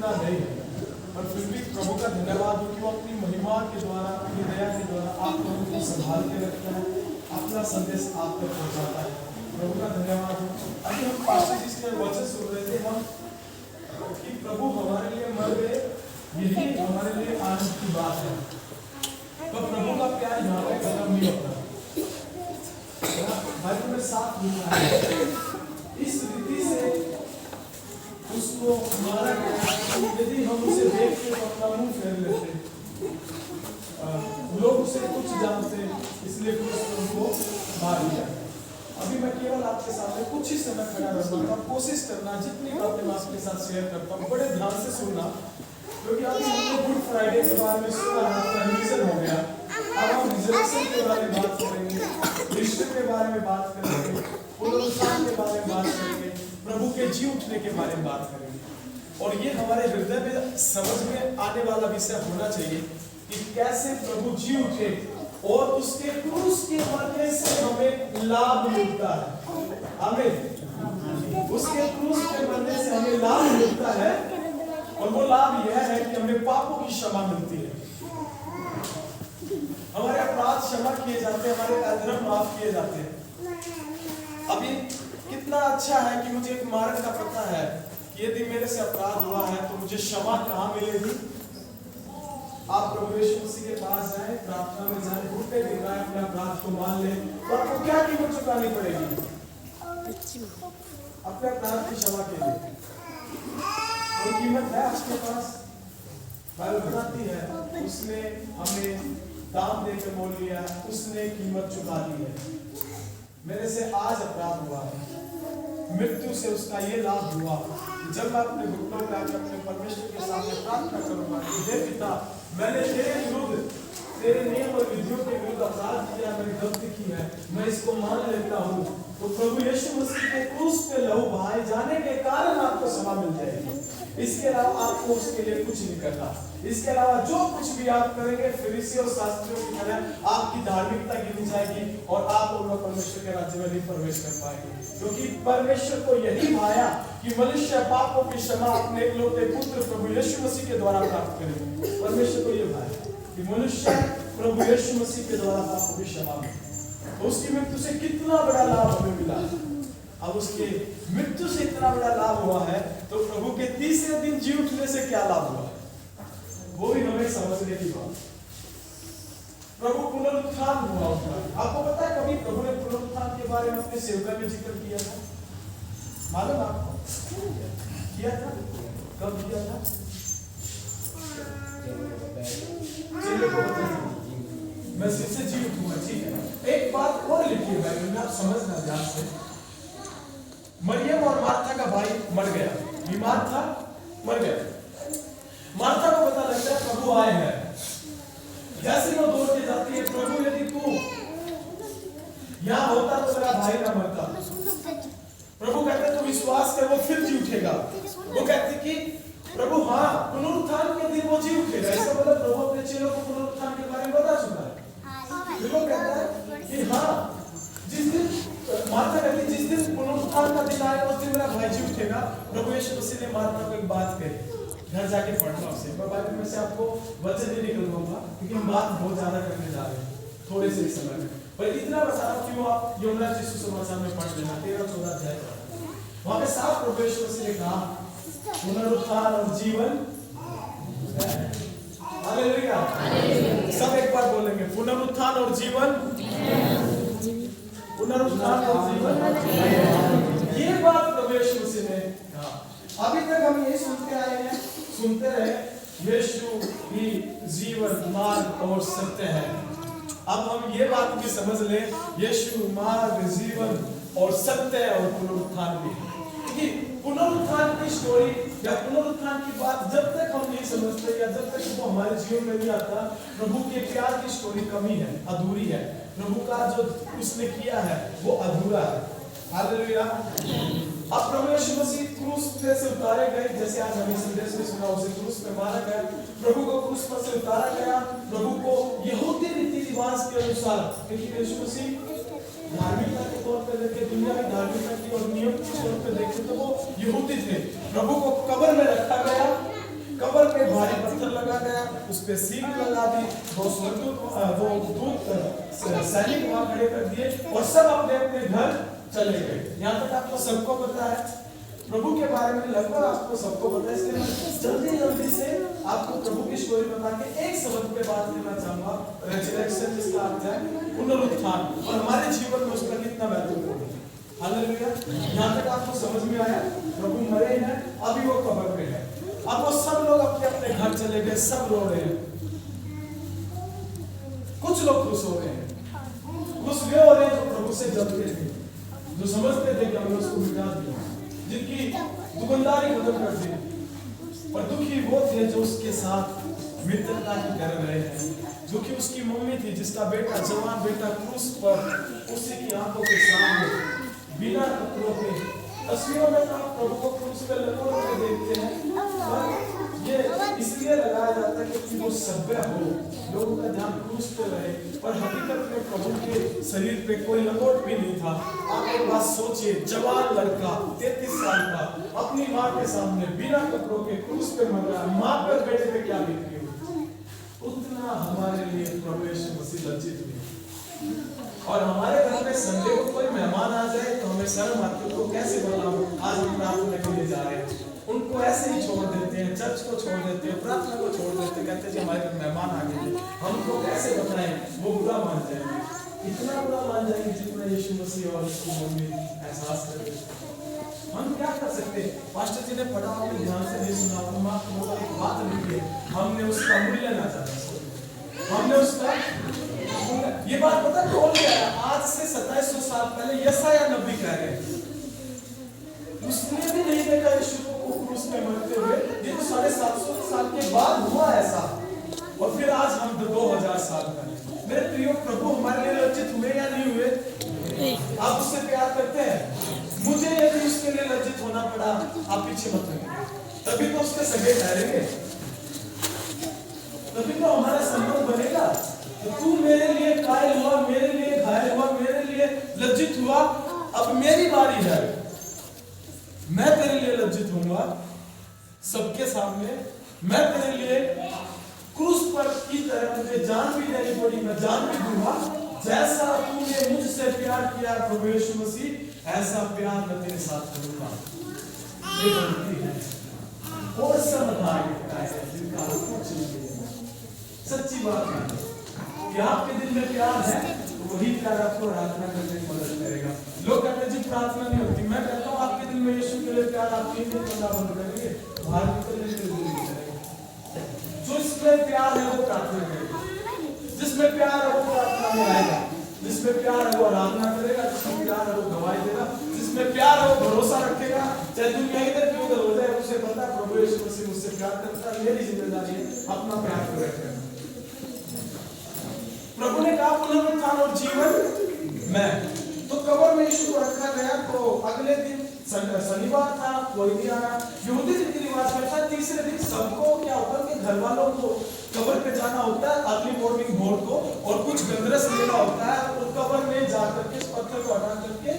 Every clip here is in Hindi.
इतना नहीं है, पर फिर भी प्रभु का धन्यवाद हो कि वो अपनी महिमा के द्वारा, अपनी दया के द्वारा आप लोगों को संभाल के रखता है, अपना संदेश आप तक पहुंचाता है। प्रभु का धन्यवाद हो। अभी हम पास्टर जी के वचन सुन रहे थे हम कि प्रभु हमारे लिए मर गए, यही हमारे लिए आनंद की बात है। तो प्रभु का प्यार यहाँ पे खत्म नहीं होता, बाइबल में साफ लिखा है इस रीति से उसको मारा गया। यदि हम उसे देख के अपना मुंह फेर लेते, लोग उसे कुछ जानते, इसलिए उनको मार दिया। अभी मैं केवल आपके सामने कुछ ही समय खड़ा रहूंगा, कोशिश करना जितनी बातें मैं आपके साथ शेयर करता हूँ बड़े ध्यान से सुनना, क्योंकि अभी हमने गुड फ्राइडे के बारे में सुना, रिवीजन हो गया। अब हम रिजर्वेशन के बारे में बात करेंगे, ईस्टर के बारे में बात करेंगे, पुनरुत्थान के बारे में बात करेंगे, प्रभु के जी उठने के बारे में बात करेंगे। और ये हमारे हृदय में समझ में आने वाला विषय होना चाहिए कि कैसे प्रभु जी उठे और उसके क्रूस के मरने से हमें लाभ मिलता है। आमीन। उसके क्रूस के मरने से हमें लाभ मिलता है, और वो लाभ यह है कि हमें पापों की क्षमा मिलती है, हमारे अपराध क्षमा किए जाते हैं, हमारे अधर्म माफ किए जाते हैं। अभी कितना अच्छा है कि मुझे एक मार्ग का पता है कि यदि मेरे से अपराध हुआ है तो मुझे क्षमा कहाँ मिलेगी। आप प्रभु यीशु मसीह के पास जाएं, प्रार्थना में जाएं, घुटने गिराएं, अपने अपराध को मान लें, तो आपको क्या कीमत चुकानी पड़ेगी? अपने अपराध की क्षमा के लिए कोई कीमत है आपके पास? बाइबल बताती है उसने हमें दाम देकर मोल लिया, उसने कीमत चुका दी है। मेरे से आज अपराध हुआ है, मृत्यु से उसका ये लाभ हुआ, जब मैं अपने घुटनों पे आकर अपने परमेश्वर के सामने प्रार्थना करूंगा कि हे पिता, मैंने तेरे विरुद्ध, तेरे नियम और विधियों के विरुद्ध अपराध किया, मैंने गलती की है, मैं इसको मान लेता हूँ, तो प्रभु यीशु मसीह के क्रूस पे लहू बहाए जाने के कारण आपको क्षमा मिल जाएगी। इसके अलावा आपको उसके लिए कुछ नहीं करना। इसके अलावा जो कुछ भी आप करेंगे फरीसी और शास्त्रियों की तरह आपकी धार्मिकता गिनी जाएगी और आप और परमेश्वर के राज्य में नहीं प्रवेश कर पाएंगे, क्योंकि परमेश्वर को यही भाया कि मनुष्य पापों की क्षमा अपने इकलौते पुत्र प्रभु यीशु मसीह के द्वारा प्राप्त करे। परमेश्वर को यह भाया कि मनुष्य प्रभु यीशु मसीह के द्वारा पापों की क्षमा मिले। उसकी मृत्यु से कितना बड़ा लाभ हमें मिला। अब उसके मृत्यु से इतना बड़ा लाभ हुआ है, तो प्रभु के तीसरे दिन जी उठने से क्या लाभ हुआ है, वो भी हमें समझने की बात। प्रभु पुनरुत्थान हुआ उसका। आपको पता है कभी प्रभु ने पुनरुत्थान के बारे में अपने सेवका में जिक्र किया था? मालूम आपको? किया था? कब किया था? मैं फिर से जी उठूंगा, ठीक है। एक बात और लिखी है बाइबल में, आप समझना ध्यान से। मरियम और मार्था का भाई मर गया, बीमार था, मर गया। मार्था को पता लगता है प्रभु आए हैं, जैसे वो दौड़ के जाती है, प्रभु यदि तू यहाँ होता तो मेरा भाई ना मरता। प्रभु कहते तू विश्वास कर, वो फिर जी उठेगा। वो कहते कि प्रभु हाँ, पुनरुत्थान के दिन वो जी उठेगा। इसका मतलब प्रभु अपने चेलों को पुनरुत्थान के बारे में बता चुका है। वो कहता है कि हाँ, जिस दिन मार्था कहती जिस दिन पुनरुत्थान का दिन आएगा उस दिन मेरा भाई जी उठेगा। प्रभु यीशु मसीह ने मार्था को एक बात कही, घर जाके पढ़ना उसे। मैं बाइबल में से आपको वचन नहीं निकलवाऊंगा क्योंकि हम बात बहुत ज्यादा करने जा रहे हैं थोड़े से समय में, पर इतना बता रहा हूं कि वो आप यूहन्ना यीशु समाचार में पढ़ लेना, 13-14 अध्याय। वहां पे साफ प्रभु यीशु मसीह ने कहा पुनरुत्थान और जीवन। हालेलुया। सब एक बार बोलेंगे, पुनरुत्थान और जीवन, पुनरुत्थान और जीवन। ये बात प्रभु यीशु मसीह ने कहा। अभी तक हम ये सुनते आए हैं, सुनते रहे, यीशु ही जीवन, मार्ग और सत्य है। अब हम ये बात भी समझ लें, यीशु मार्ग, जीवन और सत्य और पुनरुत्थान भी है। पुनरुत्थान की स्टोरी या पुनरुत्थान की बात जब तक हम नहीं समझते या जब तक वो हमारे जीवन में नहीं आता, प्रभु के प्यार की स्टोरी कमी है, अधूरी है। प्रभु का जो उसने किया है वो अधूरा है। हालेलुया। अब प्रभु यीशु मसीह क्रूस पे से उतारे गए, जैसे आज हमें संदेश में सुना, उसे क्रूस पे मारा गया, प्रभु को क्रूस पर से उतारा गया। प्रभु को यहूदी रीति रिवाज के अनुसार, क्योंकि यीशु मसीह धार्मिकता के तौर पे देखे, दुनिया की धार्मिकता की और नियम के तौर पे देखे तो वो यहूदी थे। प्रभु को कब्र में रखा गया, उस पे सील लगा दी, वो दूत सैनिक वहां खड़े कर दिए और सब अपने अपने घर चले गए। यहाँ तक आपको सबको पता है, प्रभु के बारे में लगभग आपको सबको पता है, इसलिए मैं जल्दी जल्दी से आपको प्रभु की स्टोरी बता के एक शब्द पे बात करना चाहूंगा, रेजरेक्शन जिसका अर्थ है पुनरुत्थान, और हमारे जीवन में उसका कितना महत्वपूर्ण है। हालेलुया। यहाँ तक आपको समझ में आया, प्रभु मरे हैं, अभी वो कब्र पे है, अब वो सब लोग अपने अपने घर चले गए, सब रो रहे हैं, कुछ लोग खुश हो रहे हैं, खुश वे हो रहे हैं जो प्रभु से जलते थे, जो समझते थे कि हमने उसको मिटा दिया, जिनकी दुकानदारी खत्म कर दी, और दुखी वो थे जो उसके साथ मित्रता की कर रहे हैं, जो कि उसकी मम्मी थी जिसका बेटा, जवान बेटा क्रूस पर उसी की आंखों के सामने बिना कपड़ों के, तस्वीरों में तो प्रभु को क्रूस पे लटक के देखते हैं, पर ये इसलिए लगाया जाता है कि वो सभ्य हो, लोगों का ध्यान क्रूस पे रहे, पर हकीकत में प्रभु के शरीर पे कोई लंगोट भी नहीं था। आप एक बात सोचिए, जवान लड़का 33 साल का अपनी माँ के सामने बिना कपड़ों के क्रूस पे मर रहा है, माँ पे बेटे पे क्या बीत रही हो, उतना हमारे लिए प्रभु यीशु मसीह लज्जित हुए। और हमारे घर में संडे को कोई मेहमान आ जाए तो हमें शर्म आती है, तो कैसे बुलाऊं, आज हम प्रार्थना के लिए जा रहे हैं, उनको ऐसे ही छोड़ देते हैं, चर्च को छोड़ देते हैं, प्रार्थना को छोड़ देते हैं, कहते हैं हमारे घर मेहमान आ गए, हमको कैसे बताएं, वो बुरा मान जाएंगे, इतना बुरा मान जाएंगे जितना यीशु मसीह और उसकी मम्मी एहसास करते। हम क्या कर सकते हैं? पास्टर जी ने पढ़ा, आपने ध्यान से नहीं सुना, तो एक बात लिखी है, हमने उसका मूल्य ना जाना, हमने उसका ये बात पता कौन कह रहा है? आज से 2700 साल पहले यशायाह नबी कह रहे हैं, उसने भी नहीं देखा यीशु को क्रूस पे मरते हुए, ये तो 750 साल के बाद हुआ ऐसा, और फिर आज हम 2000 साल पहले। मेरे प्रियो, प्रभु हमारे लिए लज्जित हुए या नहीं हुए? आप उससे प्यार करते हैं? मुझे यदि उसके लिए लज्जित होना पड़ा, आप पीछे मत रहिए, तभी तो उसके सगे ठहरेंगे, तभी तो हमारा संबंध बनेगा। तो तू मेरे लिए कायल हुआ, मेरे लिए घायल हुआ, मेरे लिए लज्जित हुआ, अब मेरी बारी है, मैं तेरे लिए लज्जित होऊंगा सबके सामने, मैं तेरे लिए क्रूस पर की तरह मुझे जान भी देनी पड़ी, मैं जान भी दूंगा, जैसा तूने मुझसे प्यार किया प्रभु यीशु मसीह, ऐसा प्यार मैं तेरे साथ करूंगा। ये गलती है, और सब जिनका सच्ची बात है कि आपके दिल में प्यार है, तो वही प्यार आपको प्रार्थना करने में मदद करेगा। लोग कहते हैं जी प्रार्थना नहीं होती, मैं कहता हूँ आपके दिल में यीशु के लिए प्यार आप 3 दिन करना बंद करेंगे, बाहर निकलने के लिए करेंगे। जो इसमें प्यार है वो प्रार्थना करेगा, जिसमें प्यार है वो प्रार्थना में आएगा, जिसमें प्यार है वो आराधना करेगा, जिसमें प्यार है वो गवाही देगा, जिसमें प्यार है वो भरोसा रखेगा, चाहे दुनिया इधर की उधर हो जाए, उसे पता है प्रभु यीशु मसीह मुझसे प्यार करता है, मेरी जिम्मेदारी है अपना प्यार को रखना। प्रभु ने कहा पुनरुत्थान और जीवन में, तो कब्र में यीशु को रखा गया, तो अगले दिन शनिवार था, कोई नहीं आया, यहूदी रीति रिवाज में था, तीसरे दिन सबको क्या होता है कि घर वालों को कब्र पे जाना होता है अर्ली मॉर्निंग भोर को, और कुछ गंदरस लेना होता है, और कब्र में जाकर के इस पत्थर को हटा करके,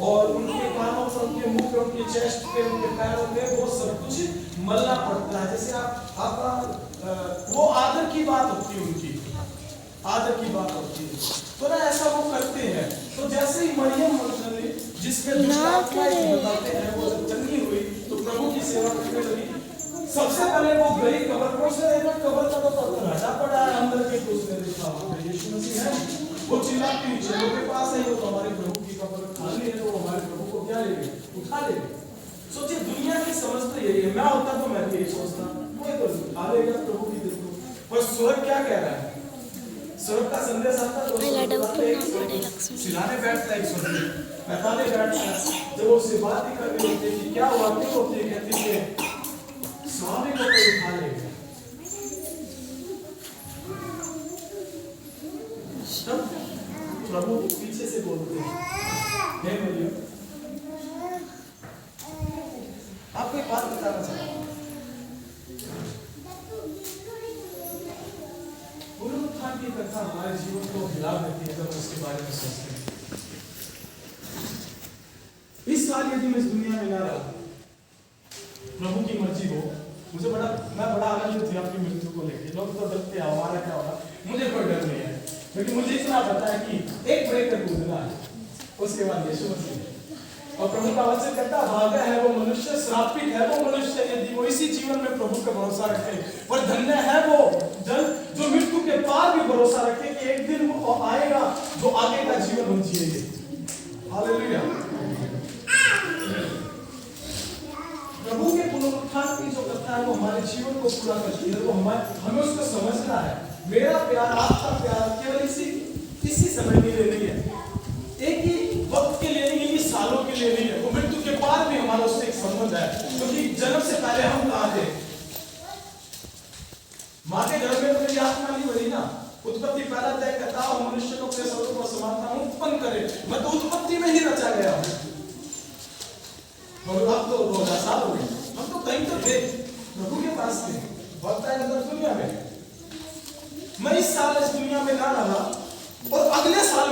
और उनके कानों पर, उनके मुंह पे, उनके चेस्ट पे, उनके पैरों पे वो सब कुछ मलना पड़ता है, जैसे आप वो आदर की बात होती है, उनकी आदर की बात होती है, तो ना ऐसा वो करते हैं। तो जैसे ही मरियम मगदली, जिसमें बताते हैं, वो जब चंगी हुई तो प्रभु की सेवा करने लगी, सबसे पहले वो गई कब्र पर, उसने देखा कब्र का तो पत्थर हटा पड़ा है अंदर के, तो उसने देखा यीशु मसीह है, वो चिल्लाती हुई चलो के पास है, वो तो हमारे प्रभु की कब्र खाली है, तो हमारे प्रभु को क्या लेंगे, उठा लेंगे। सोचिए दुनिया की समझ तो यही है, मैं होता तो मैं यही सोचता, वो तो उठा लेगा प्रभु की देखो, पर स्वर्ग क्या कह रहा है? स्वर्ग का संदेश आता है, तो सिलाने बैठता है, एक स्वर्ग बैठाने बैठता है, जब वो उससे बात ही कर रही होती है कि क्या हुआ, नहीं होती है, कहती है स्वामी को कोई उठा लेगा। तब प्रभु पीछे से बोलते हैं, हे मरियम, आपको एक बात बताना चाहता हूँ, पुनरुत्थान की कथा हमारे जीवन को हिला देती है जब उसके बारे में सोचते हैं। इस साल यदि मैं इस दुनिया में ना रहा, प्रभु की मर्जी हो, मैं बड़ा आनंदित थी आपकी मृत्यु को लेकर। लोग तो डरते हैं हमारा क्या होगा, मुझे कोई डर नहीं है, क्योंकि मुझे इतना पता है कि एक ब्रेक कर कूदना है, उसके बाद यीशु मसीह। और प्रभु का वचन कहता है भागा है वो मनुष्य, श्रापित है वो मनुष्य यदि वो इसी जीवन में प्रभु का भरोसा रखे। और धन्य है वो जन जो मृत्यु के पार भी भरोसा रखे कि एक दिन वो आएगा जो आगे का जीवन हम जिएंगे। हालेलुया। प्रभु के पुनरुत्थान की जो कथा है वो हमारे जीवन को पूरा करती है। वो हमें उसको समझना है। मेरा प्यार, आपका प्यार केवल इसी समय के लिए नहीं है, एक ही वक्त के लिए नहीं, सालों के लिए नहीं है। वो मृत्यु के बाद भी हमारा उससे एक संबंध है, क्योंकि जन्म से पहले हम कहाँ थे? माँ के गर्भ में तो मेरी आत्मा नहीं बनी ना। उत्पत्ति पहला अध्याय कहता है मनुष्य को अपने स्वरूप और समानता में उत्पन्न करे। मैं तो उत्पत्ति में ही रचा गया हूँ। और अब तो 2000 साल हो गए, हम तो कहीं तो थे, प्रभु के पास थे, वक्त आएगा तो दुनिया में। मैं इस साल इस दुनिया में ना रहा, और अगले साल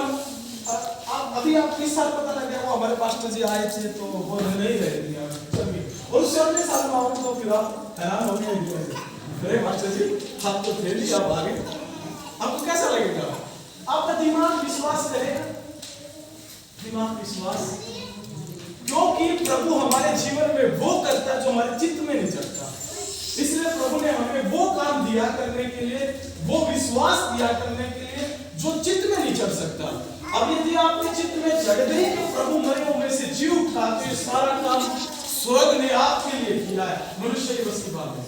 अभी आप 30 साल पता लग गया वो हमारे पास्टर जी आए थे तो वो नहीं रहे दुनिया में, चलिए। और उससे अगले साल में आओगे तो फिर आप हैरान हो गए, अरे पास्टर जी आप तो थे नहीं, आप आगे, आपको कैसा लगेगा? आपका दिमाग विश्वास करेगा, दिमाग विश्वास, क्योंकि प्रभु हमारे जीवन में वो करता है जो हमारे चित्त में नहीं चलता। इसलिए प्रभु ने हमें वो काम दिया करने के लिए, वो विश्वास दिया करने के लिए जो चित्त में नहीं चल सकता। अब यदि आपके चित्त में जड़ गई तो प्रभु मरे में से जी उठा, तो ये सारा काम स्वर्ग ने आपके लिए किया है, मनुष्य की बस की बात है।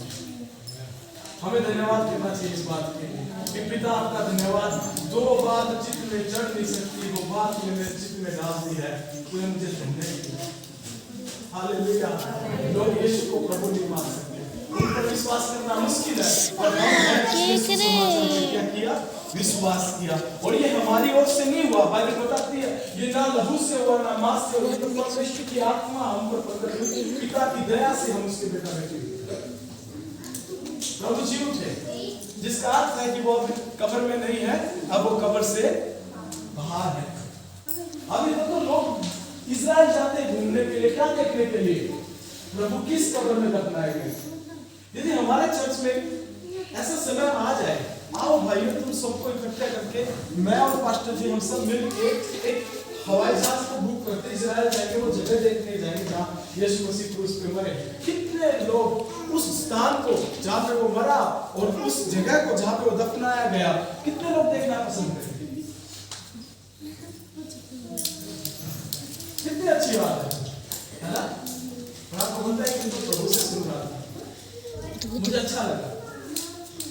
हमें धन्यवाद करना चाहिए इस बात के लिए कि पिता आपका धन्यवाद, जो बात चित्त में चढ़ नहीं सकती वो बात मेरे चित्त में डाल दी है, कोई मुझे धन्य किया। हालेलुया। लोग यीशु को प्रभु नहीं मान सकते, उन पर विश्वास करना मुश्किल है, और हमने क्या किया? विश्वास किया। और ये हमारी ओर से नहीं हुआ, बाइबल बताती है ये ना लहू से हुआ ना मांस से हुआ, तो परमेश्वर की आत्मा हम पर प्रकट हुई, पिता की दया से हम उसके बेटा बेटे। प्रभु जी उठे, जिसका अर्थ है कि वो अब कब्र में नहीं है, अब वो कब्र से बाहर है। अभी तो लोग इजराइल जाते हैं घूमने के लिए, क्या देखने के लिए? प्रभु किस कब्र में दफनाए गए। यदि हमारे चर्च में ऐसा समय आ जाए, आओ भाइयों तुम सबको इकट्ठा करके मैं और पास्टर जी हम सब मिलके एक हवाई जहाज को बुक करते इजराइल जाएंगे, वो जगह देखने जाएंगे जहाँ यीशु मसीह क्रूस पे मरे। कितने लोग उस स्थान को जहाँ पे वो मरा और उस जगह को जहाँ पे वो दफनाया गया, कितने लोग देखना पसंद करेंगे? कितनी अच्छी बात है ना? आपको बोलता है कि तो प्रभु से सुन रहा था, मुझे अच्छा लगा।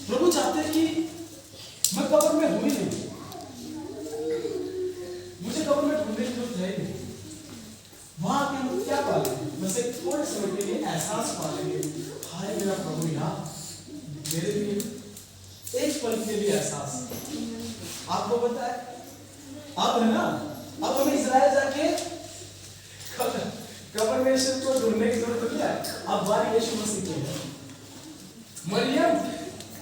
प्रभु चाहते हैं कि मैं कब्र में हुई नहीं, मुझे कब्र में ढूंढने की जरूरत है नहीं। वहां के हम क्या पालेंगे? बस एक थोड़े समय के लिए एहसास पालेंगे, हाय मेरा प्रभु यहाँ मेरे लिए, एक पल के लिए एहसास। आपको पता है अब है ना, अब हमें इजराइल जाके कब्र में यीशु को ढूंढने की जरूरत नहीं है। अब बारी यीशु मसीह की है। मरियम,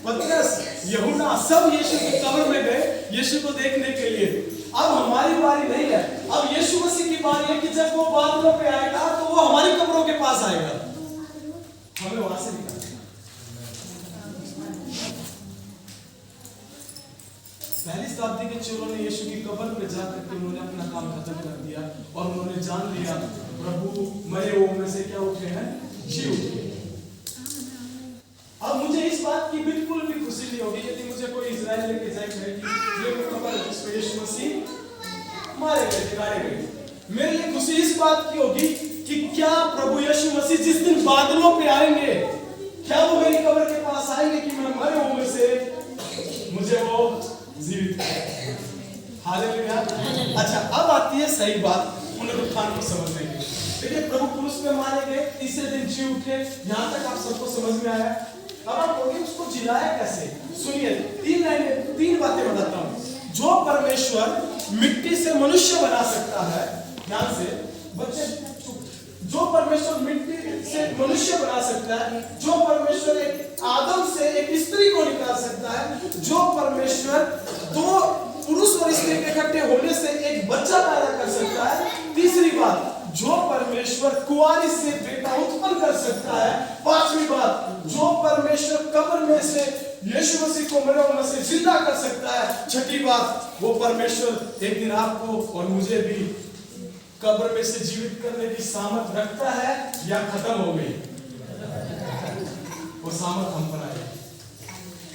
पतरस, यूहन्ना सब यीशु की कब्र में गए यीशु को देखने के लिए। अब हमारी बारी नहीं है, अब यीशु मसीह की बारी है कि जब वो बादलों पे आएगा तो वो हमारी कब्रों के पास आएगा, हमें वहां से निकालेगा। पहली शताब्दी के चोरों ने यीशु की कब्र पे जाकर के उन्होंने अपना काम खत्म कर दिया और उन्होंने जान लिया प्रभु मरे हुओं में से क्या उठे हैं? जी उठे। अब मुझे इस बात की बिल्कुल भी खुशी नहीं होगी यदि मुझे कोई इजराइल लेके जाए कि ये कब्र है जिसमें यीशु मसीह मारे गए, गाड़े गए। मेरे लिए खुशी इस बात की होगी कि क्या प्रभु यीशु मसीह जिस दिन बादलों पे आएंगे, क्या वो मेरी कब्र के पास आएंगे कि मैं मरे हुए में से मुझे वो जीवित करें। हालेलुया। अच्छा, अब आती है सही बात पुनरुत्थान को समझने की। देखिए प्रभु क्रूस पे मारे गए, तीसरे दिन जी उठे, यहाँ तक आप सबको समझ में आया। अब आप बोलिए उसको जिलाया कैसे? सुनिए, तीन बातें बताता हूँ। जो परमेश्वर मिट्टी से मनुष्य बना सकता है, ध्यान से बच्चे, जो परमेश्वर मिट्टी से मनुष्य बना सकता है, जो परमेश्वर एक आदम से एक स्त्री को निकाल सकता है, जो परमेश्वर दो पुरुष और स्त्री के इकट्ठे होने से एक बच्चा पैदा कर सकता है। तीसरी बात, जो परमेश्वर कुंवारी से बेटा उत्पन्न कर सकता है। पांचवी बात, जो परमेश्वर कब्र में से यीशु मसीह को मरे हुए में से जिंदा कर सकता है। छठी बात, वो परमेश्वर एक दिन आपको और मुझे भी कब्र में से जीवित करने की सामर्थ रखता है या खत्म हो गई? वो सामर्थ हम पर आई।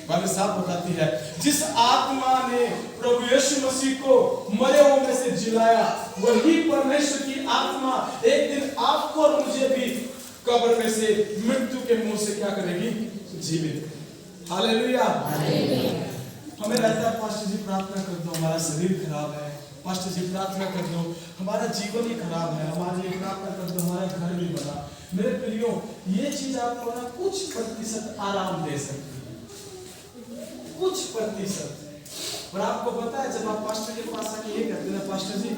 बाइबल साफ बताती है, जिस आत्मा ने प्रभु यीशु मसीह को मरे हुए में से जिलाया, वही परमेश्वर की आत्मा एक दिन आपको और मुझे भी कब्र में से, मृत्यु के मुंह से क्या करेगी? जीवित। हालेलुया। हमें रहता है पास्टर जी प्रार्थना कर दो, हमारा शरीर खराब है, पास्टर जी प्रार्थना कर दो, हमारा जीवन ही खराब है, हमारे लिए प्रार्थना कर दो, हमारा घर नहीं बना। मेरे प्रियो, ये चीज आपको ना कुछ प्रतिशत आराम दे सकती है, कुछ प्रतिशत। और आपको पता है, जब आप पास्टर के पास आके ये कहते हैं, पास्टर जी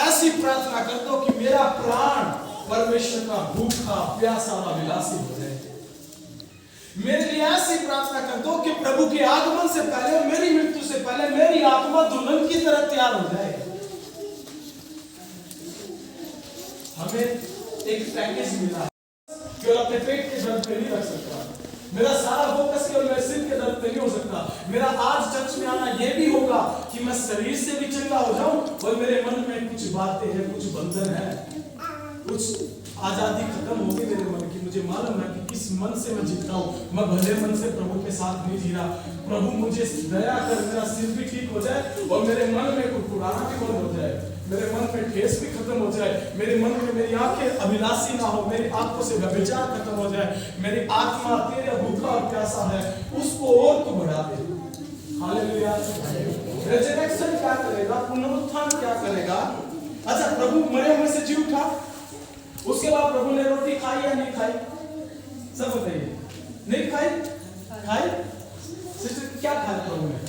ऐसी प्रार्थना कर दो कि मेरा प्राण परमेश्वर का भूखा प्यासा और अभिलाषी हो जाए, मेरे लिए ऐसी प्रार्थना कर दो कि प्रभु के आगमन से पहले और मेरी मृत्यु से पहले मेरी आत्मा दुल्हन की तरह तैयार हो जाए। हमें एक पैकेज मिला है, केवल अपने पेट के दर्द पे नहीं रख सकता, मेरा सारा फोकस केवल मेरे सिर के दर्द पे नहीं हो सकता। मेरा आज चर्च में आना ये भी होगा कि मैं शरीर से भी चंगा हो जाऊं और मेरे मन में कुछ बातें हैं, कुछ बंधन है, कुछ आजादी खत्म होगी मेरे मन की। मुझे मालूम है कि किस मन से मैं जीता हूँ। मैं भले मन से प्रभु के साथ नहीं जी रहा। प्रभु मुझे दया कर, मेरा सिर भी ठीक हो जाए और मेरे मन में कुड़कुड़ाना भी बंद हो जाए, मेरे मन में ठेस भी खत्म हो जाए, मेरे मन में मेरी आंखें अभिलाषी ना हो, मेरी आंखों से व्यभिचार खत्म हो जाए, मेरी आत्मा तेरे भूखा और प्यासा है, उसको और तू बढ़ा दे। हालेलुया। रिजरेक्शन क्या करेगा? पुनरुत्थान क्या करेगा? अच्छा, प्रभु मरे हुए से जी उठा, उसके बाद प्रभु ने रोटी खाई या नहीं खाई? सब बताइए। नहीं खाई? खाई? सिस्टर क्या खाया प्रभु ने?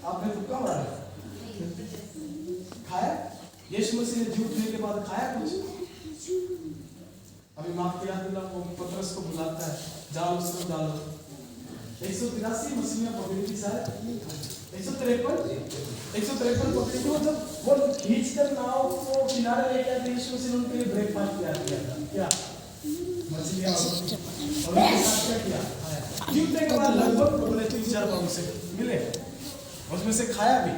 आपने तो कब आया खाया? यीशु मसीह ने जी उठने के बाद खाया कुछ? अभी माफ किया दिला, वो पतरस को बुलाता है, जाओ उसको डालो। 183 मछलियां पकड़ी थी शायद, 153 पकड़ी थी। जब वो खींच कर नाव को किनारे लेके आते, यीशु मसीह ने उनके लिए ब्रेकफास्ट तैयार किया था। क्या? मछलियां और उनके साथ क्या किया? खाया। जीतने के बाद लगभग प्रभु ने 3-4 पाउंड से मिले, उसमें से खाया भी।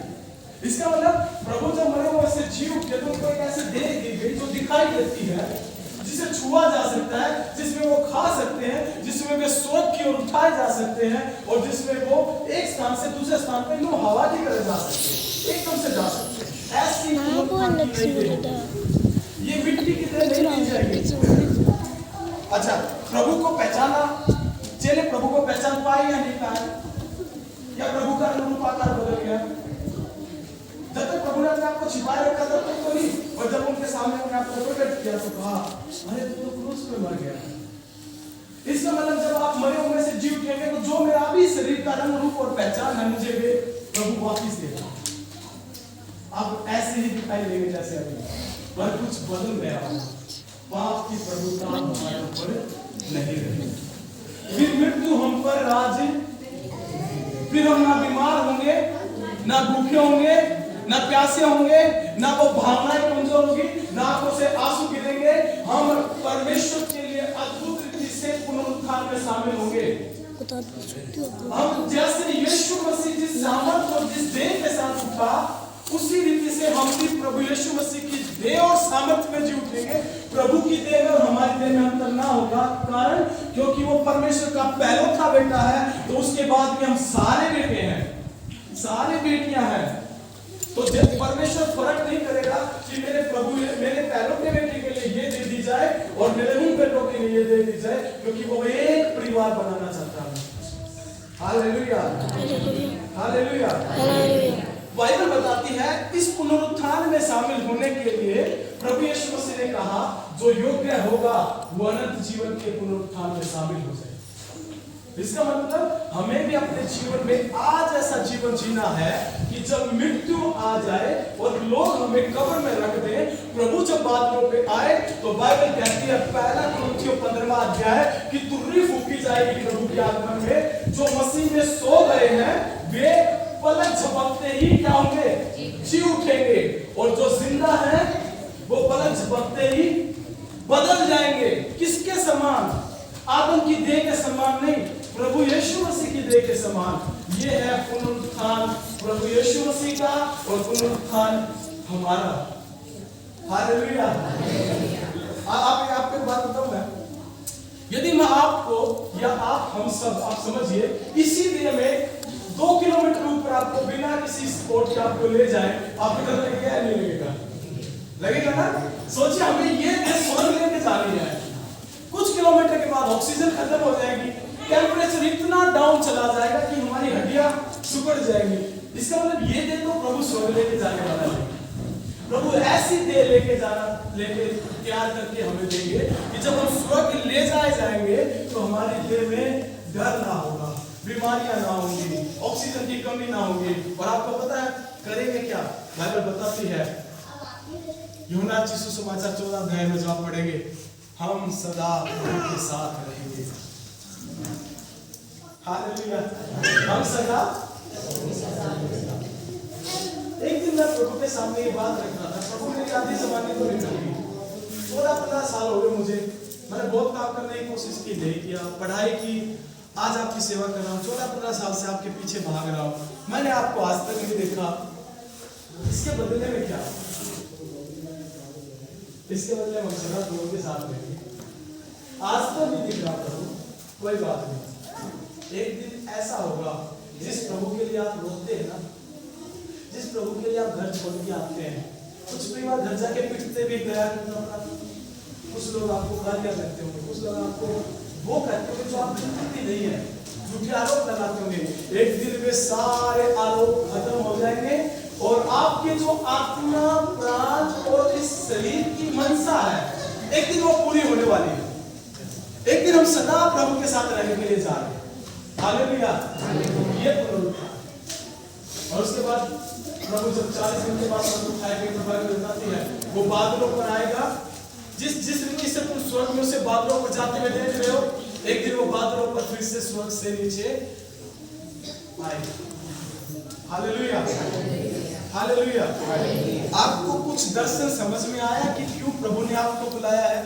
इसका मतलब प्रभु जब मरे हुए से जी उठे तो उनको एक ऐसी देह दी गई जो दिखाई देती है, जिसे छुआ जा सकता है, जिसमें वो खा सकते हैं, जिसमें वे स्वर्ग की ओर उठाए जा सकते हैं और जिसमें वो एक स्थान से दूसरे स्थान पर यूं हवा की तरह जा सकते हैं, एकदम से जा सकते हैं। ऐसी ये मिट्टी की तरह नहीं दी जाएगी। अच्छा, प्रभु को पहचाना, चेले प्रभु को पहचान पाए या नहीं पाए? या प्रभु का रूप आकार बदल गया? जब तक प्रभु ने अपने आप को छिपाए रखा था तब तो नहीं, और जब उनके सामने अपने आप को प्रकट किया तो कहा, अरे तू तो क्रूस पे मर गया। इसका मतलब जब आप मरे हुए से जी उठेंगे तो जो मेरा अभी शरीर का रंग रूप और पहचान है, मुझे वे प्रभु वापिस देगा। आप ऐसे ही दिखाई देंगे जैसे अभी, पर कुछ बदल गया। पाप की प्रभुता हमारे ऊपर नहीं रही, फिर मृत्यु हम पर राज, फिर हम ना बीमार होंगे, ना भूखे होंगे, ना प्यासे होंगे, ना वो भावनाएं कमजोर होगी, ना आंखों से आंसू गिरेंगे। हम परमेश्वर के लिए अद्भुत रीति से पुनरुत्थान में शामिल होंगे। हम जैसे यीशु मसीह जिस सामर्थ और जिस देह के साथ उठा, उसी रीति से हम भी प्रभु यीशु मसीह की देह और सामर्थ में जी उठेंगे। प्रभु की देह में और हमारी देह में अंतर ना होगा, कारण क्योंकि वो परमेश्वर का पहलौठा बेटा है, तो उसके बाद भी हम सारे बेटे हैं, सारे बेटियां हैं। तो जब परमेश्वर फर्क नहीं करेगा कि मेरे प्रभु मेरे पहलौठे बेटे के लिए ये दे दी जाए और मेरे उन बेटों के लिए ये दे दी जाए, क्योंकि वो एक परिवार बनाना चाहता है। Hallelujah, hallelujah. बाइबल बताती है इस पुनरुत्थान में शामिल होने के लिए प्रभु यीशु मसीह ने कहा, जो योग्य होगा वो अनंत जीवन के पुनरुत्थान में शामिल हो जाए। इसका मतलब हमें भी अपने जीवन में आज ऐसा जीवन जीना है कि जब मृत्यु आ जाए और लोग हमें कब्र में रख दें, प्रभु जब बादलों पे आए, तो बाइबल कहती है 1 कुरिन्थियों 15वां अध्याय कि तुर्री फूंकी जाएगी प्रभु के आगमन में। जो मसीह में सो गए हैं वे पलक झपकते ही क्या होंगे? जी उठेंगे, और जो जिंदा है वो पलक झपकते ही बदल जाएंगे। किसके समान? आदम की देह के समान नहीं, प्रभु यीशु मसीह की देह के समान। ये है पुनरुत्थान प्रभु यीशु मसीह का और पुनरुत्थान हमारा। हालेलुया। आपको बात बताऊं मैं, यदि मैं आपको या आप हम सब आप समझिए इसी देह में 2 किलोमीटर ऊपर आपको बिना किसी स्पोर्ट के आपको ले जाए, आपको डर लगेगा नहीं लगेगा? लगेगा ना? सोचिए हमें ये स्वर्ग लेके जानी है, कुछ किलोमीटर के बाद ऑक्सीजन खत्म हो जाएगी, टेम्परेचर इतना डाउन चला जाएगा कि हमारी हड्डियां सिकुड़ जाएंगी। इसका मतलब ये दे तो प्रभु स्वर्ग लेके जाने वाला है। प्रभु ऐसी देह लेके तैयार करके हमें देंगे कि जब हम स्वर्ग ले जाए जाएंगे तो हमारी देह में डर ना होगा, बीमारियां ना होंगी, ऑक्सीजन की कमी ना होगी। और आपको पता है करेंगे क्या? बाइबल बताती है, यूहन्ना सुसमाचार 14 अध्याय में जब पढ़ेंगे, हम सदा प्रभु के साथ रहेंगे। हालेलुया। हम सदा। एक दिन मैं प्रभु के सामने ये बात रख रहा था, प्रभु मेरी आधी जबानी तो निकल गई। 14-15 साल हो गए मुझे, मैंने बहुत काम करने की कोशिश की, नहीं किया, पढ़ाई की, आज आपकी सेवा कर रहा हूँ, 14-15 साल से आपके पीछे भाग रहा हूँ, मैंने आपको आज तक नहीं देखा। इसके बदले में क्या? इसके बदले हम सदा प्रभु के साथ रहेंगे। आज तो नहीं दिख रहा प्रभु, कोई बात नहीं, एक दिन ऐसा होगा जिस प्रभु के लिए आप रोते हैं ना, जिस प्रभु के लिए आप घर छोड़ के आते हैं, कुछ परिवार घर जाके पिटते भी गया, कुछ लोग आपको क्या कहते होंगे, कुछ लोग आपको वो कहते होंगे जो आप करते नहीं है, झूठे आरोप लगाते होंगे। एक दिन वे सारे आरोप खत्म हो जाएंगे और आपके जो आत्मा, प्राण और इस शरीर की मनसा है, एक दिन वो पूरी होने वाली है। एक दिन हम सदा प्रभु के साथ रहने के लिए जा रहे हैं। हालेलुया। ये पुनरुत्थान। और उसके बाद प्रभु जब 40 दिन के बाद प्रभु उठाएंगे तो बाइबल बताती है वो बादलों पर आएगा। जिस रीति से तुम स्वर्ग में से बादलों पर जाते हुए देख रहे हो, एक दिन वो बादलों पर फिर से स्वर्ग से नीचे आएगा। हालेलुया। हालेलुया। आपको कुछ दर्शन समझ में आया कि क्यों प्रभु ने आपको बुलाया है?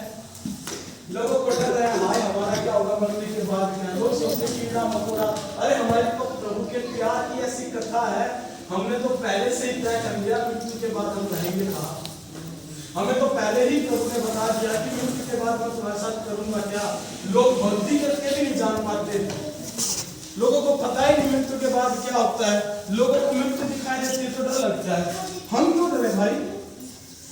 लोगों को डर रहा है, हाय हमारा क्या होगा मरने के बाद क्या? लोग सोचते कीड़ा मकोड़ा, अरे हमारे तो प्रभु के प्यार की ऐसी कथा है, हमने तो पहले से ही तय कर लिया मृत्यु के बाद हम रहेंगे कहाँ। हमें तो पहले ही प्रभु ने बता दिया कि मृत्यु के बाद मैं तुम्हारे साथ करूंगा क्या। लोग भक्ति करके भी नहीं जान पाते, लोगों को पता ही नहीं मृत्यु के बाद क्या होता है। लोगों को मृत्यु दिखाई देती है तो डर लगता है। हम क्यों डरे भाई?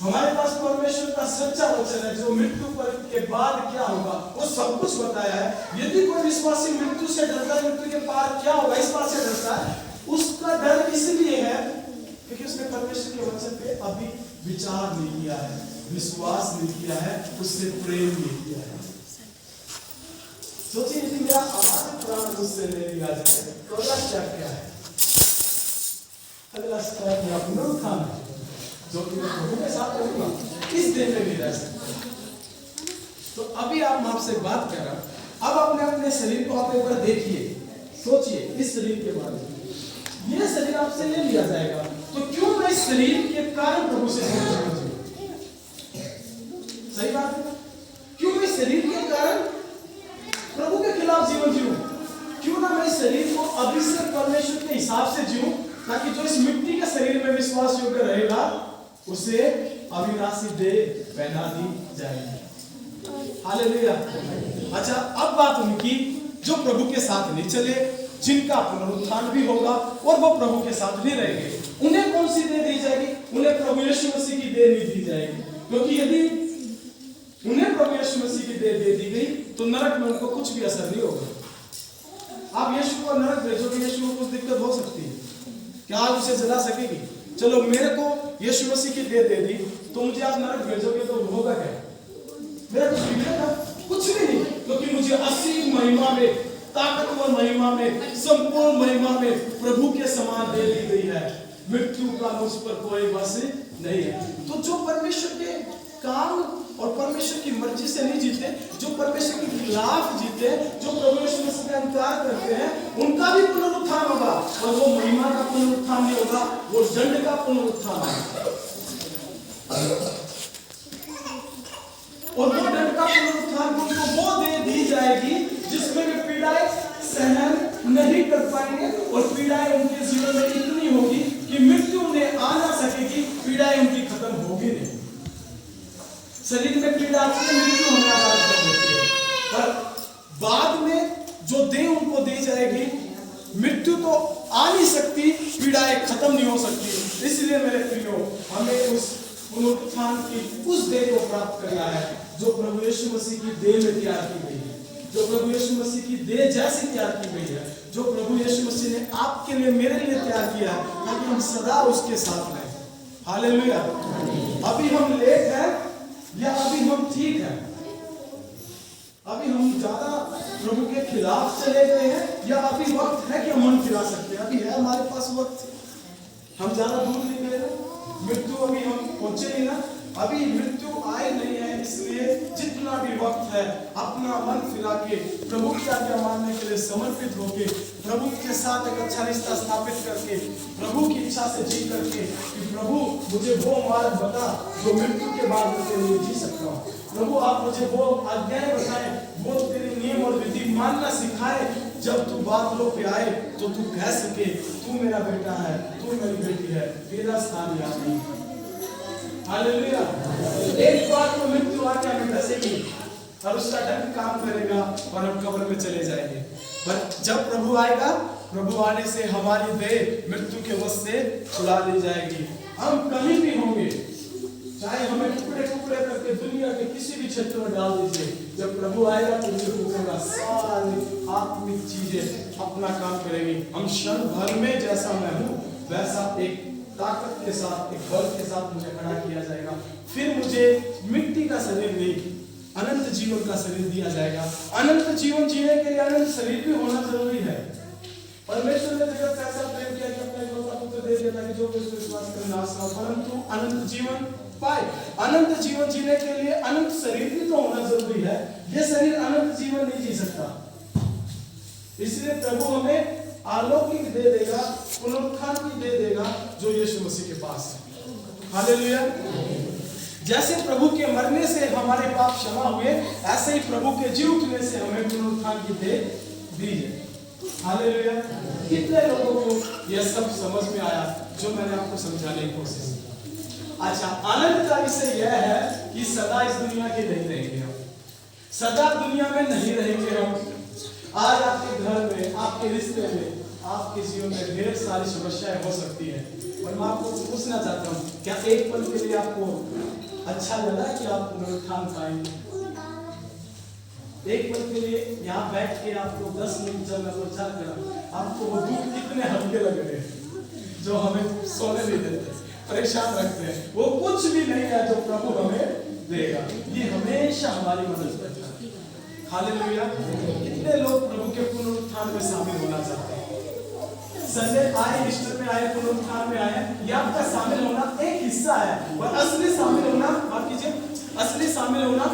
हमारे पास परमेश्वर का सच्चा वचन है जो मृत्यु के बाद क्या होगा वो सब कुछ बताया है। यदि कोई विश्वासी मृत्यु से डरता है, मृत्यु के बाद क्या होगा इस बात से डरता है, उसका डर इसलिए है क्योंकि उसने परमेश्वर के वचन पे अभी विचार नहीं किया है, विश्वास नहीं किया है, उससे प्रेम नहीं किया है। सोचिए यदि मेरा आवाज प्राण मुझसे ले लिया जाए तो अगला स्टेप क्या है? अगला स्टेप मेरा पुनरुत्थान है जो कि मैं प्रभु के साथ करूंगा, इस दिन में भी रह सकता। तो अभी आप आपसे बात कर रहा हूं, अब अपने अपने शरीर को आप एक बार देखिए, सोचिए इस शरीर के बारे में। ये शरीर आपसे ले लिया जाएगा तो क्यों मैं इस शरीर के कारण प्रभु से दूर जाना चाहिए? सही बात है। क्यों मैं इस शरीर के कारण प्रभु के खिलाफ जीवन जीऊं? क्यों ना मैं इस शरीर को अभी से परमेश्वर के हिसाब से जीऊं, ताकि जो इस मिट्टी के शरीर में विश्वास योग्य रहेगा उसे अविनाशी देह पहना दी जाएगी। हालेलुया। अच्छा, अब बात उनकी जो प्रभु के साथ नहीं चले, जिनका पुनरुत्थान भी होगा और वो प्रभु के साथ नहीं रहेंगे, उन्हें कौन सी देह दी जाएगी? उन्हें प्रभु यीशु मसीह की देह नहीं दी जाएगी, क्योंकि यदि उन्हें प्रभु यीशु मसीह की देह दे दी गई तो नरक में उनको कुछ भी असर नहीं होगा। आप यीशु को नरक भेजोगे, यीशु को कुछ दिक्कत हो सकती है, क्या आप उसे जला सकेगी? चलो मेरे को यीशु मसीह की देह दे दी तो मुझे आप नरक भेजोगे तो होगा क्या? मेरा कुछ बिगड़ेगा? कुछ भी नहीं, क्योंकि मुझे असीम महिमा में, ताकतवर महिमा में, संपूर्ण महिमा में प्रभु के समान दे दी गई है। मृत्यु का मुझ पर कोई बस नहीं है। तो जो परमेश्वर के काम और परमेश्वर की मर्जी से नहीं जीते, जो परमेश्वर के खिलाफ जीते, जो प्रभु यीशु मसीह का इनकार करते हैं, उनका भी पुनरुत्थान होगा, और वो महिमा का पुनरुत्थान नहीं होगा, वो दंड का पुनरुत्थान होगा। और वो दंड का पुनरुत्थान उनको वो दे दी जाएगी जिसमें वे पीड़ाएं सहन नहीं कर पाएंगे, और पीड़ाएं उनके जीवन में इतनी होगी कि मृत्यु उन्हें आ ना सकेगी, पीड़ाएं उनकी खत्म होगी नहीं। शरीर में पीड़ा आती है, मृत्यु होना आरंभ कर देती है, पर बाद में जो देह उनको दी जाएगी, मृत्यु तो आ नहीं सकती, पीड़ाएं खत्म नहीं हो सकती। इसलिए मेरे प्रियो, हमें उस पुनरुत्थान की उस देह को प्राप्त करना है जो प्रभु यीशु मसीह की देह में तैयार की गई है, जो प्रभु यीशु मसीह की देह जैसी तैयार की गई है, जो प्रभु यीशु मसीह ने आपके लिए मेरे लिए तैयार किया है, ताकि हम सदा उसके साथ रहें। हालेलुया। अभी हम लेट हैं या अभी हम ठीक हैं? अभी हम ज्यादा प्रभु के खिलाफ चले गए हैं या अभी वक्त है कि हम मन फिरा सकते हैं? अभी है हमारे पास वक्त, हम ज्यादा दूर नहीं गए, मृत्यु अभी हम पहुंचे नहीं ना, अभी मृत्यु आए नहीं है। इसलिए जितना भी वक्त है अपना मन फिरा के प्रभु की आज्ञा मानने के लिए समर्पित होके, प्रभु के साथ एक अच्छा रिश्ता स्थापित करके, प्रभु की इच्छा से जी करके कि प्रभु मुझे वो मार्ग बता जो मृत्यु के बाद मैं तेरे लिए जी सकता हूँ। प्रभु आप मुझे वो आज्ञाएं बताएं, वो तेरे नियम और विधि मानना सिखाए, जब तू बादलों पे आए तो तू कह सके तू मेरा बेटा है, तू मेरी बेटी है, तेरा स्थान यहाँ नहीं। हालेलुया। एक बार तो मृत्यु आके हमें डसेगी और उसका दंड काम करेगा और हम कब्र में चले जाएंगे, पर जब प्रभु आएगा, प्रभु आने से हमारी देह मृत्यु के वश से छुड़ा ली जाएगी। हम कहीं भी होंगे, चाहे हमें टुकड़े टुकड़े करके दुनिया के किसी भी क्षेत्र में डाल दीजिए, जब प्रभु आएगा तो सारी आत्मिक चीजें अपना काम करेंगी। हम क्षण भर में जैसा मैं हूँ वैसा एक ताकत के साथ, एक बल के साथ मुझे खड़ा किया जाएगा। फिर मुझे मिट्टी का शरीर नहीं, अनंत जीवन का शरीर दिया जाएगा। अनंत जीवन जीने के लिए अनंत शरीर भी होना जरूरी है। परमेश्वर ने जगत से ऐसा प्रेम किया कि अपने एकलौता पुत्र दे दिया ताकि जो भी विश्वास करे नाश ना हो, परंतु अनंत जीवन पाए। अनंत जीवन जीने के लिए अनंत शरीर भी तो होना जरूरी है। ये शरीर अनंत जीवन नहीं जी सकता, इसलिए प्रभु हमें अलौकिक दे देगा, पुनरुत्थान की दे देगा जो यीशु मसीह के पास है। हालेलुया। जैसे प्रभु के मरने से हमारे पाप क्षमा हुए, ऐसे ही प्रभु के जी उठने से हमें पुनरुत्थान की दे दी है। हालेलुया। कितने लोगों को यह सब समझ में आया जो मैंने आपको समझाने की कोशिश की? अच्छा, आनंद का विषय यह है कि सदा इस दुनिया के नहीं रहेंगे हम, सदा दुनिया में नहीं रहेंगे हम। आज आपके घर में, आपके रिश्ते में, आपके जीवन में ढेर सारी समस्याएं हो सकती है, और मैं आपको पूछना चाहता हूँ, क्या एक पल के लिए आपको अच्छा लगा कि आप पुनरुत्थान पाएंगे? एक पल के लिए यहाँ बैठ के आपको 10 मिनट जब मैं प्रचार करा, आपको वो दुख कितने हल्के लग रहे हैं जो हमें सोने नहीं देते, परेशान रखते हैं, वो कुछ भी नहीं है जो प्रभु हमें देगा। ये हमेशा हमारी मदद करता है। हालेलुया। कितने लोग प्रभु के पुनरुत्थान में शामिल होना चाहते हैं? संडे आए, ईस्टर में आए, पुनरुत्थान में आए, ये आपका शामिल होना एक हिस्सा है, और असली शामिल होना, माफ कीजिए, असली शामिल होना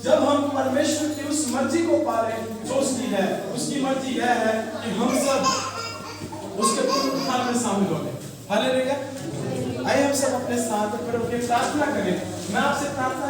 जब हम परमेश्वर की उस मर्जी को पा रहे हैं जो उसकी है। उसकी मर्जी यह है कि हम सब उसके पुनरुत्थान में शामिल हो गए। हालेलुया। आइए हम सब अपने साथ पर प्रार्थना करें। मैं आपसे प्रार्थना